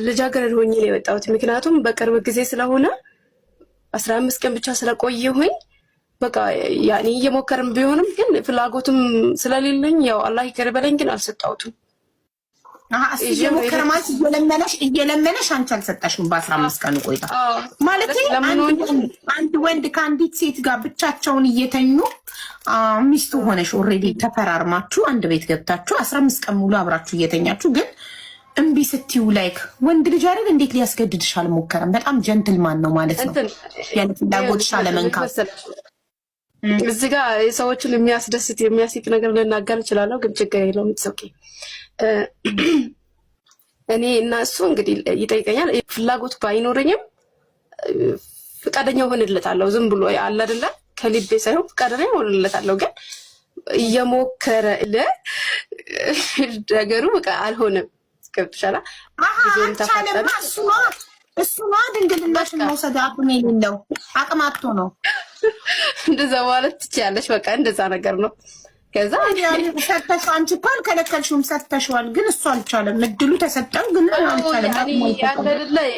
ልጃገረድ ሆኜ ነው የወጣሁት። ምክንያቱም በቅርብ ጊዜ ስለሆነ 15 ቀን ብቻ ስለቆየሁኝ በቃ ያኔ እየሞከርም ቢሆንም ግን ፍላጎቱም ስለሌለኝ ያው አላህ ይቅር በለኝ ግን አልሰጣሁትም። እየሞከረ ማለት እየለመነሽ አንቺ አልሰጣሽም። በ15 ቀን ቆይታ ማለት አንድ ወንድ ከአንዲት ሴት ጋር ብቻቸውን እየተኙ ሚስቱ ሆነሽ ኦልሬዲ ተፈራርማችሁ አንድ ቤት ገብታችሁ 15 ቀን ሙሉ አብራችሁ እየተኛችሁ ግን እምቢ ስትዩ ላይክ ወንድ ልጅ አይደል እንዴት ሊያስገድድሽ አልሞከረም? በጣም ጀንትልማን ነው ማለት ነው። ያለ ፍላጎትሽ አለመንካት። እዚህ ጋር የሰዎችን የሚያስደስት የሚያስቅ ነገር ልናገር እችላለሁ፣ ግን ችግር የለውም። ኦኬ እኔ እና እሱ እንግዲህ ይጠይቀኛል። ፍላጎት ባይኖረኝም ፍቃደኛ ሆንለታለሁ። ዝም ብሎ አለ አይደለ ከልቤ ሳይሆን ፍቃደኛ ሆንለታለሁ። ግን እየሞከረ ነገሩ በቃ አልሆነም። ገብቶሻል? እሱማ ድንግልናሽን መውሰድ አቅም የሌለው አቅም አጥቶ ነው። እንደዛ ማለት ትችያለሽ። በቃ እንደዛ ነገር ነው። ከዛ ሰተሽ አንቺ እኮ አልከለከልሽውም፣ ሰተሽዋል። ግን እሱ አልቻለም። እድሉ ተሰጠው ግን አልቻለም።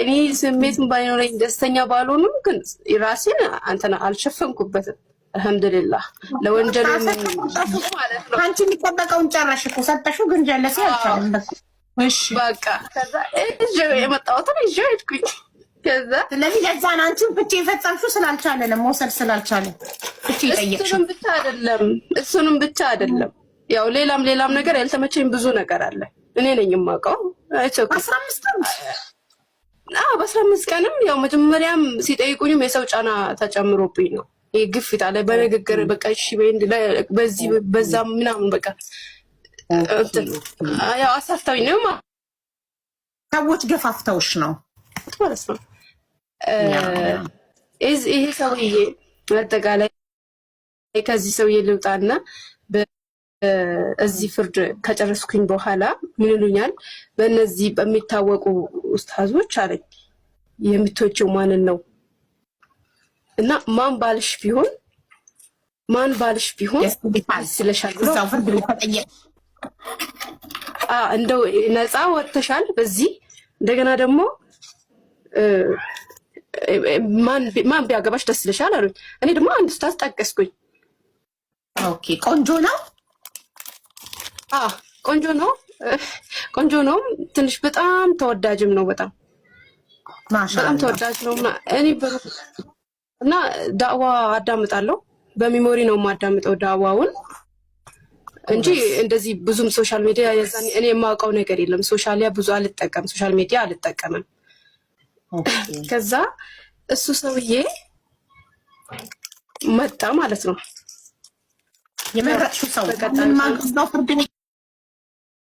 እኔ ስሜትን ባይኖረኝ ደስተኛ ባልሆንም ግን ራሴን አንተና አልሸፈንኩበትም። አልሐምዱሊላህ ለወንጀሉ ማለት ነው። አንቺ የሚጠበቀውን ጨረሽ እኮ ሰተሽው፣ ግን ጀለሴ አልቻለም። እሺ በቃ ከዛ የመጣሁትን ይዤ ሄድኩኝ። ከዛ ስለዚህ ለዛን አንቺን ፍቺ የፈጸምሽው ስላልቻለ ለመውሰድ ስላልቻለ ፍቺ ጠየቅሽ። እሱንም ብቻ አይደለም ያው ሌላም ነገር ያልተመቸኝ ብዙ ነገር አለ። እኔ ነኝ የማውቀው። አይቼው 15 ቀንም ያው መጀመሪያም ሲጠይቁኝም የሰው ጫና ተጨምሮብኝ ነው። ይሄ ግፊት አለ በንግግር በቃ እሺ በዚህ በዛም ምናምን በቃ ያው አሳፍተውኝ ነው ሰዎች ገፋፍተውሽ ነው ማለት ነው። ይሄ ሰውዬ አጠቃላይ ከዚህ ሰውዬ ልውጣና በዚህ ፍርድ ከጨረስኩኝ በኋላ ምን ይሉኛል? በእነዚህ በሚታወቁ ኡስታዞች አለኝ የምትወጪው ማንን ነው እና ማን ባልሽ ቢሆን ስለሻል ነው ፍርድ ተጠየቅ እንደው ነፃ ወጥተሻል። በዚህ እንደገና ደግሞ ማን ቢያገባሽ ደስ ይልሻል አሉኝ። እኔ ደግሞ አንድ ኡስታዝ ጠቀስኩኝ። ኦኬ ቆንጆ ነው። ቆንጆ ነው። ትንሽ በጣም ተወዳጅም ነው። በጣም ተወዳጅ ነው። እኔ እና ዳዕዋ አዳምጣለሁ። በሚሞሪ ነው የማዳምጠው ዳዕዋውን እንጂ እንደዚህ ብዙም ሶሻል ሚዲያ ያዛኔ እኔ የማውቀው ነገር የለም። ሶሻል ሚዲያ አልጠቀምም። ከዛ እሱ ሰውዬ መጣ ማለት ነው። የመረጥሽው ሰው ምን ማንቀስ ነው? ፍርድ ቤት